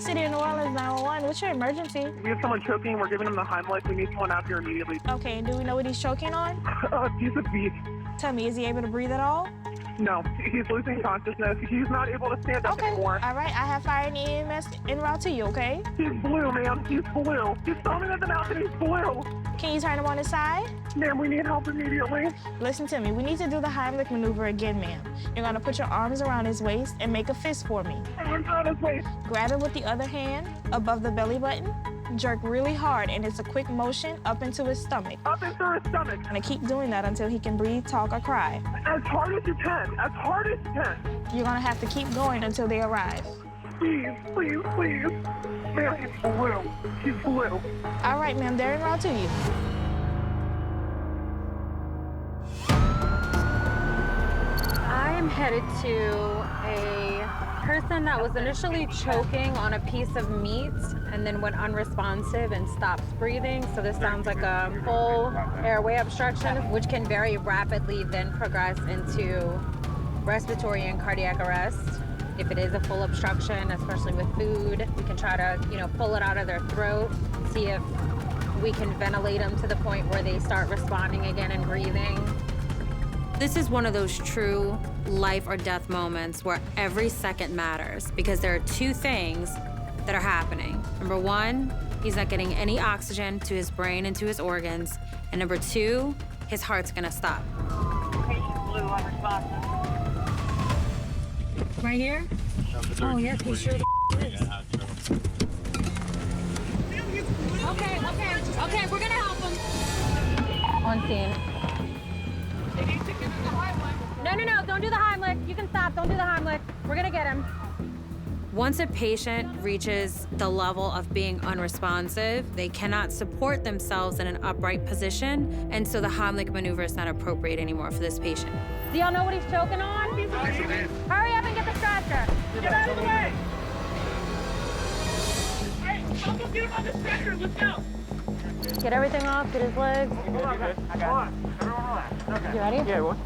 City of New Orleans 911. What's your emergency? We have someone choking. We're giving him the Heimlich. We need someone out here immediately. Okay, and do we know what he's choking on? He's a beast. Tell me, is he able to breathe at all? No, he's losing consciousness. He's not able to stand up anymore. All right, I have fire and EMS en route to you, okay? He's blue, ma'am. He's blue. He's foaming at the mouth and he's blue. Can you turn him on his side? Ma'am, we need help immediately. Listen to me. We need to do the Heimlich maneuver again, ma'am. You're gonna put your arms around his waist and make a fist for me. Arms around his waist. Grab it with the other hand above the belly button. Jerk really hard, and it's a quick motion up into his stomach. Up into his stomach. And keep doing that until he can breathe, talk, or cry. As hard as you can. As hard as you can. You're gonna have to keep going until they arrive. Please, please, please. Ma'am, he's blue. He's blue. All right, ma'am, they're en route to you. I'm headed to a person that was initially choking on a piece of meat and then went unresponsive and stops breathing. So this sounds like a full airway obstruction, which can very rapidly then progress into respiratory and cardiac arrest. If it is a full obstruction, especially with food, we can try to, pull it out of their throat, see if we can ventilate them to the point where they start responding again and breathing. This is one of those true life or death moments where every second matters because there are two things that are happening. Number one, he's not getting any oxygen to his brain and to his organs. And number two, his heart's gonna stop. Patient blue, unresponsive. Right here? Oh, yes, he sure is. Okay, we're gonna help him. On scene. No, don't do the Heimlich. You can stop, don't do the Heimlich. We're gonna get him. Once a patient reaches the level of being unresponsive, they cannot support themselves in an upright position, and so the Heimlich maneuver is not appropriate anymore for this patient. Do y'all know what he's choking on? Hurry up and get the stretcher. Get out of the way! Hey, someone get him on the stretcher, let's go! Get everything off, get his legs. Hold on, guys. Everyone relax. Okay. You ready? Yeah, what?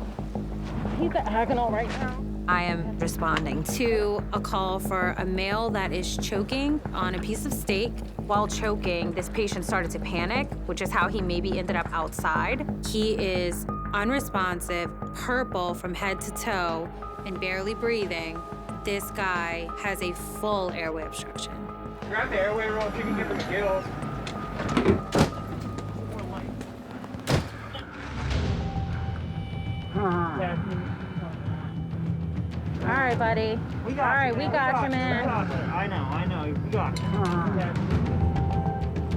He's agonal right now. I am responding to a call for a male that is choking on a piece of steak. While choking, this patient started to panic, which is how he maybe ended up outside. He is unresponsive, purple from head to toe, and barely breathing. This guy has a full airway obstruction. Grab the airway roll if you can get the McGills. All right, buddy. We got you, man. I know. We got you.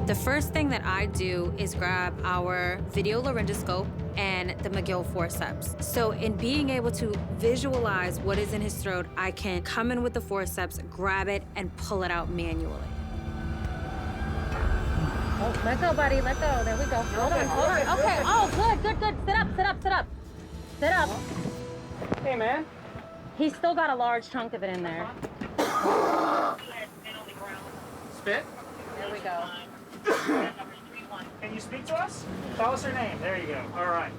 The first thing that I do is grab our video laryngoscope and the McGill forceps. So in being able to visualize what is in his throat, I can come in with the forceps, grab it, and pull it out manually. Oh, let go, buddy, let go. There we go. Hold on. Okay, oh, good. Sit up. Hey, man. He's still got a large chunk of it in there. Spit. There we go. Can you speak to us? Tell us your name. There you go. All right.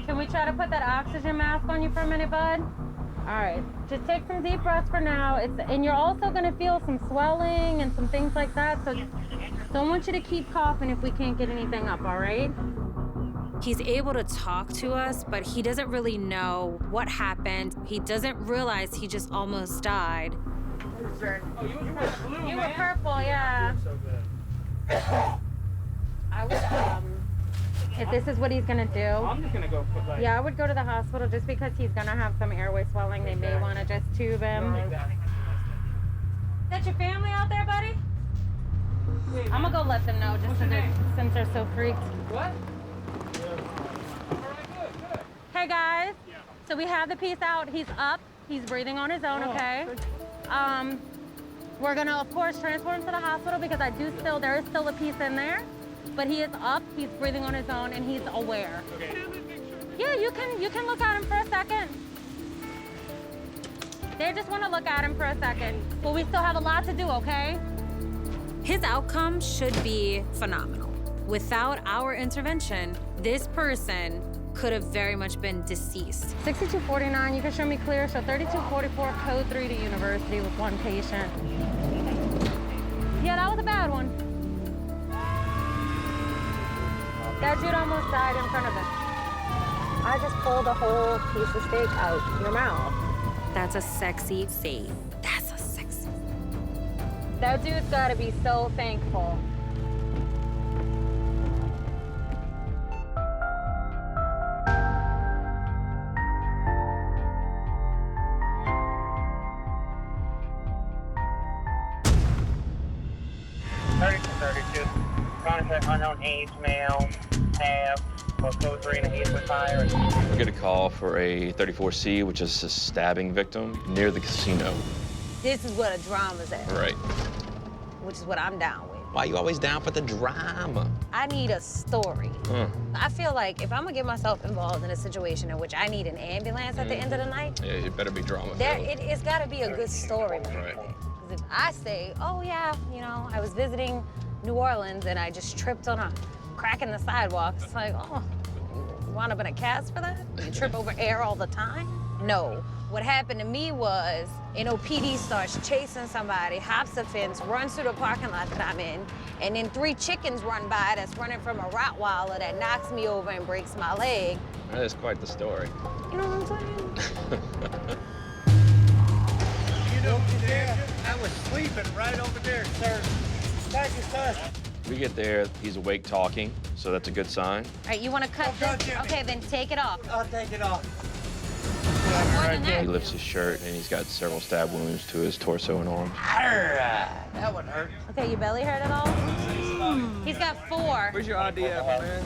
Can we try to put that oxygen mask on you for a minute, bud? All right, just take some deep breaths for now. And you're also gonna feel some swelling and some things like that, so don't want you to keep coughing if we can't get anything up, all right? He's able to talk to us, but he doesn't really know what happened. He doesn't realize he just almost died. Oh, you were blue, You were purple, yeah. So good. I would, if this is what he's gonna do, I'm just gonna go put like. yeah, I would go to the hospital just because he's gonna have some airway swelling. They may wanna just tube him. Is that your family out there, buddy? I'm gonna go let them know just since they're so freaked. What? Hey guys, so we have the piece out. He's up. He's breathing on his own, okay? We're gonna, of course, transport him to the hospital because there is still a piece in there, but he is up, he's breathing on his own, and he's aware. Okay. Yeah, you can look at him for a second. They just wanna look at him for a second, but we still have a lot to do, okay? His outcome should be phenomenal. Without our intervention, this person could have very much been deceased. 6249, you can show me clear. So 3244, code 3 to university with one patient. Yeah, that was a bad one. That dude almost died in front of him. I just pulled a whole piece of steak out your mouth. That's a sexy fate. That's a sexy. That dude's gotta be so thankful. Contact unknown age, male, have, or code 3 and 8 with higher. We get a call for a 34C, which is a stabbing victim near the casino. This is where the drama's at, Right. which is what I'm down with. Why you always down for the drama? I need a story. I feel like if I'm gonna get myself involved in a situation in which I need an ambulance at the end of the night, Yeah, it better be drama. it's gotta be a good story behind Right. it. 'Cause if I say, oh yeah, you know, I was visiting New Orleans and I just tripped on a crack in the sidewalk, it's like, oh, you wound up in a cast for that? You trip over air all the time? No. What happened to me was an OPD starts chasing somebody, hops a fence, runs through the parking lot that I'm in, and then 3 chickens run by that's running from a Rottweiler that knocks me over and breaks my leg. That is quite the story. You know what I'm saying? You know, I was sleeping right over there, sir. Thank you, sir. We get there, he's awake talking, so that's a good sign. All right, you want to cut Oh, this? Jimmy. Okay, then take it off. I'll take it off. More than He that. lifts his shirt and he's got several stab wounds to his torso and arms. That would hurt. Okay, your belly hurt at all? He's got 4. Where's your ID at, my man?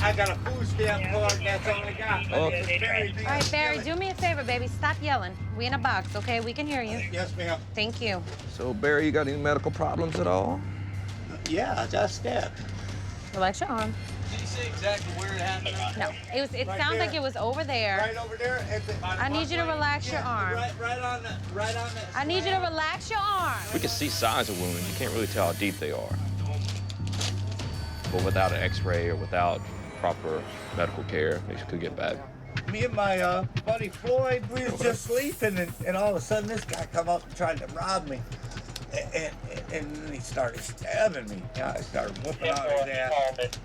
I got a food stamp card, that's all I got. Okay. All right, Barry, do me a favor, baby. Stop yelling. We in a box, okay? We can hear you. Yes, ma'am. Thank you. So, Barry, you got any medical problems at all? Yeah, I got stabbed. Relax your arm. Did you say exactly where it happened? No, it Right sounds there. like it was over there. Right over there at the... I need you to relax your arm. Right on the... I need you to relax your arm. We can see size of wounds, you can't really tell how deep they are. But without an x-ray or without proper medical care, they could get bad. Me and my buddy Floyd, we was just sleeping, and all of a sudden this guy come up and tried to rob me. And then he started stabbing me. Yeah, I started whooping out his ass.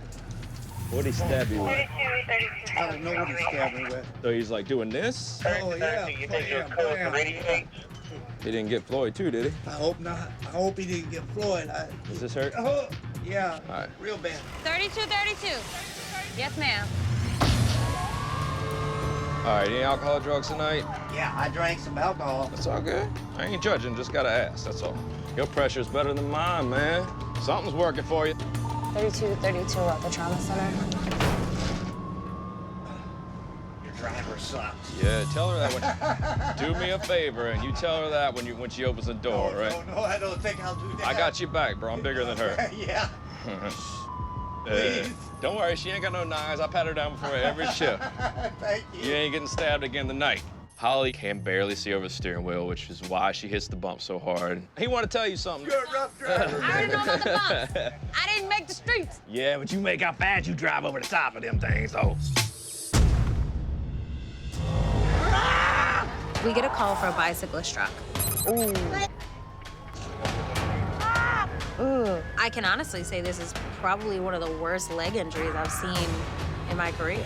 What'd he stab you with? I don't know what he stabbed me with. So he's like doing this? Oh, yeah. You think your Bam, code bam. 3? He didn't get Floyd too, did he? I hope not. I hope he didn't get Floyd. Does this hurt? Oh, yeah. All right. Real bad. 3232. Yes, ma'am. All right, any alcohol or drugs tonight? Yeah, I drank some alcohol. That's all good. I ain't judging, just gotta ask, that's all. Your pressure's better than mine, man. Something's working for you. 3232 at the trauma center. Your driver sucks. Yeah, tell her that when... Do me a favor, and you tell her that when she opens the door, right? No, I don't think I'll do that. I got you back, bro. I'm bigger than her. Yeah. Yeah. Don't worry, she ain't got no knives. I pat her down before every shift. Thank you. You ain't getting stabbed again tonight. Holly can barely see over the steering wheel, which is why she hits the bump so hard. He want to tell you something. You're a rough driver. I already know about the bumps. I didn't make the streets. Yeah, but you make how fast you drive over the top of them things, though. We get a call for a bicyclist truck. Ooh. I can honestly say this is probably one of the worst leg injuries I've seen in my career.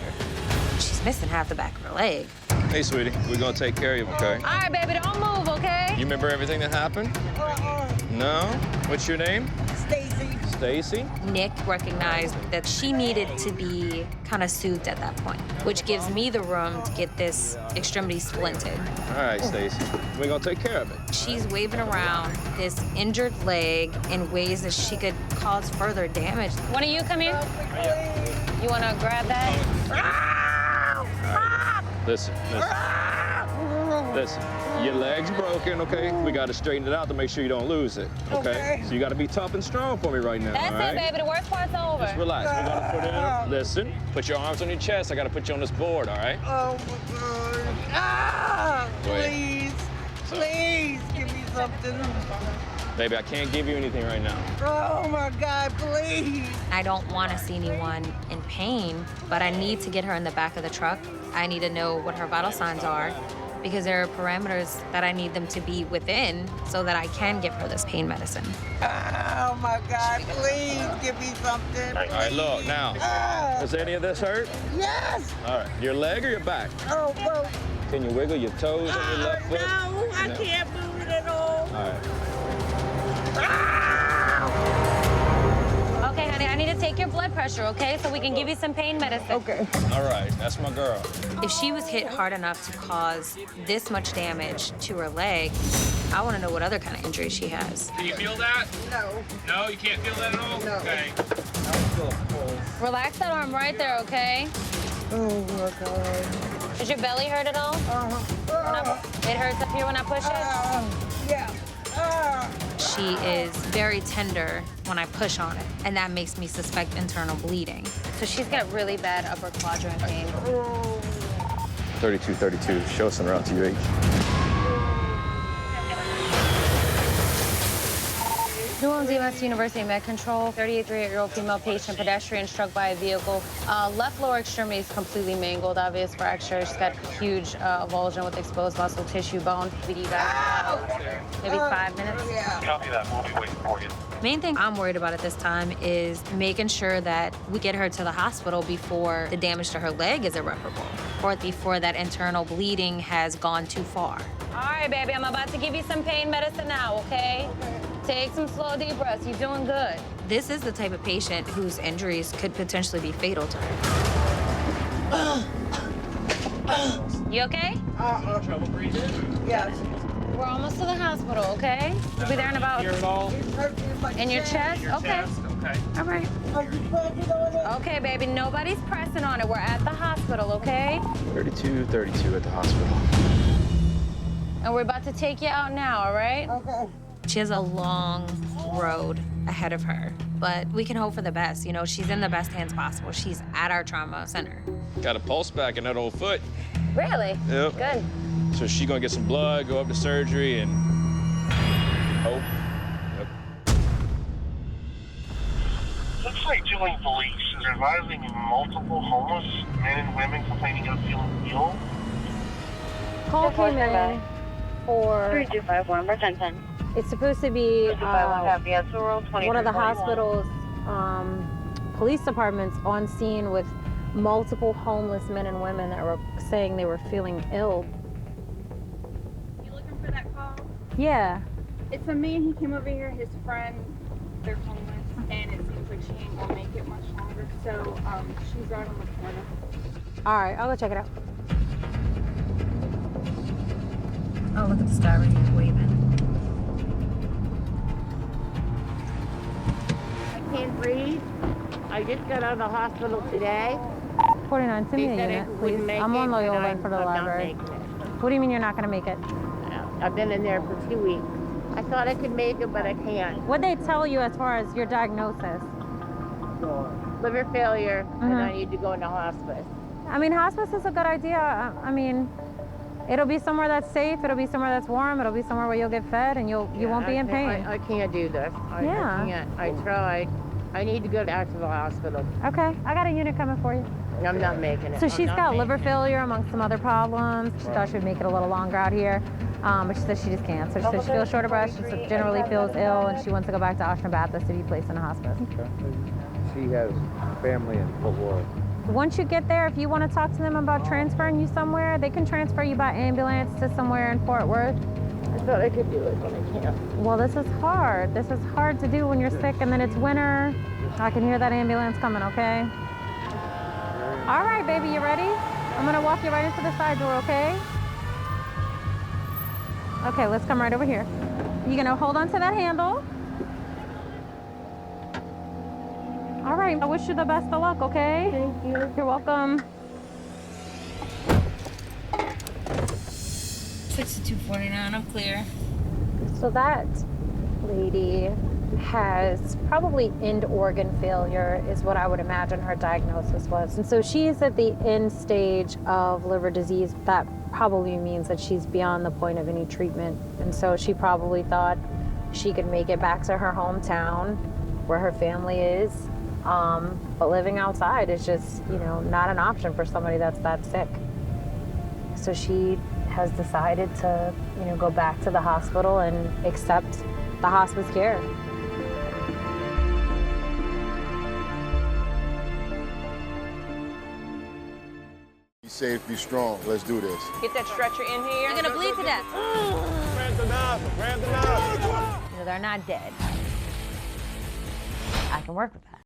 She's missing half the back of her leg. Hey, sweetie, we're gonna take care of you, okay? All right, baby, don't move, okay? You remember everything that happened? No? What's your name? Stacy. Stacy? Nick recognized that she needed to be kind of soothed at that point, which gives me the room to get this extremity splinted. All right, Stacy, we're gonna take care of it. She's waving around this injured leg in ways that she could cause further damage. One of you come here. You want to grab that? Listen. Listen, your leg's broken, okay? We gotta straighten it out to make sure you don't lose it, okay? So you gotta be tough and strong for me right now, That's all right? it, baby. The worst part's over. Just relax. We're gonna put it in. Listen, put your arms on your chest. I gotta put you on this board, all right? Oh, my God. Ah! Wait. Please. Please give me something. Baby, I can't give you anything right now. Oh my God, please. I don't want to see anyone in pain, but I need to get her in the back of the truck. I need to know what her vital signs are because there are parameters that I need them to be within so that I can give her this pain medicine. Oh my God, please give me something. All right, look, now, does any of this hurt? Yes. All right, your leg or your back? Oh, well. Can you wiggle your toes on your left foot? No, I can't move it at all. All right. Okay, honey, I need to take your blood pressure, okay? So we can give you some pain medicine. Okay. All right, that's my girl. If she was hit hard enough to cause this much damage to her leg, I want to know what other kind of injury she has. Can you feel that? No. No, you can't feel that at all? No. Okay. Relax that arm right there, okay? Oh my God. Does your belly hurt at all? It hurts up here when I push it? Yeah. She is very tender when I push on it, and that makes me suspect internal bleeding. So she's got really bad upper quadrant pain. 3232, show us en route to UH. New Orleans EMS University Med Control, 38-year-old female patient, pedestrian struck by a vehicle. Left lower extremity is completely mangled, obvious fracture. She's got huge avulsion with exposed muscle tissue, bone. BD back maybe 5 minutes. Copy that. We'll be waiting for you. Main thing I'm worried about at this time is making sure that we get her to the hospital before the damage to her leg is irreparable, or before that internal bleeding has gone too far. All right, baby, I'm about to give you some pain medicine now, okay? Take some slow, deep breaths. You're doing good. This is the type of patient whose injuries could potentially be fatal to her. You okay? Trouble breathing? Yes. We're almost to the hospital, okay? We'll be there in about... Here at all? In your chest? Okay. Okay. All right. Okay, baby, nobody's pressing on it. We're at the hospital, okay? 3232 at the hospital. And we're about to take you out now, all right? Okay. She has a long road ahead of her, but we can hope for the best. You know, she's in the best hands possible. She's at our trauma center. Got a pulse back in that old foot. Really? Yep. Good. So she's gonna get some blood, go up to surgery, and hope. Yep. Looks like Julian Police is advising multiple homeless men and women complaining of feeling ill. Call came in for, 3251, Retention. it's supposed to be 3251, yes, rural one of the 2341. hospital's police departments on scene with multiple homeless men and women that were saying they were feeling ill. You looking for that call? Yeah. It's a man, he came over here, his friend, they're homeless, and it seems like she ain't gonna make it much longer, so she's right on the corner. All right, I'll go check it out. Oh, look at the sky right here waving. I can't breathe. I just got out of the hospital today. 49, send me They a said I unit, please. wouldn't make I'm on it, Loyola and for the I'm not library. making it. What do you mean you're not gonna make it? I've been in there for 2 weeks. I thought I could make it, but I can't. What'd they tell you as far as your diagnosis? Liver failure, and Mhm. I need to go into hospice. I mean, hospice is a good idea. I mean, it'll be somewhere that's safe, it'll be somewhere that's warm, it'll be somewhere where you'll get fed and you won't be in pain. I can't do this. Yeah. I can't. I tried. I need to go to Asheville Hospital. Okay, I got a unit coming for you. I'm not making it. So I'm she's not got making liver it. failure amongst some other problems. She thought she'd make it a little longer out here, but she said she just can't. So she said she feels short of breath, she generally feels ill, and she wants to go back to Ocean Baptist to be placed in a hospice. She has family in Fort Worth. Once you get there, if you want to talk to them about transferring you somewhere, they can transfer you by ambulance to somewhere in Fort Worth. I thought I could do it, but I can't. Well, this is hard. This is hard to do when you're sick and then it's winter. I can hear that ambulance coming, okay? All right, baby, you ready? I'm gonna walk you right into the side door, okay? Okay, let's come right over here. You're gonna hold on to that handle. All right, I wish you the best of luck, okay? Thank you. You're welcome. 6249, I'm clear. So that lady has probably end organ failure is what I would imagine her diagnosis was. And so she's at the end stage of liver disease. That probably means that she's beyond the point of any treatment. And so she probably thought she could make it back to her hometown where her family is. But living outside is just, you know, not an option for somebody that's that sick. So she has decided to, you know, go back to the hospital and accept the hospice care. Be safe, be strong. Let's do this. Get that stretcher in here. You're gonna bleed to death. Grab the nozzle, grab the nozzle. You know, they're not dead. I can work with that.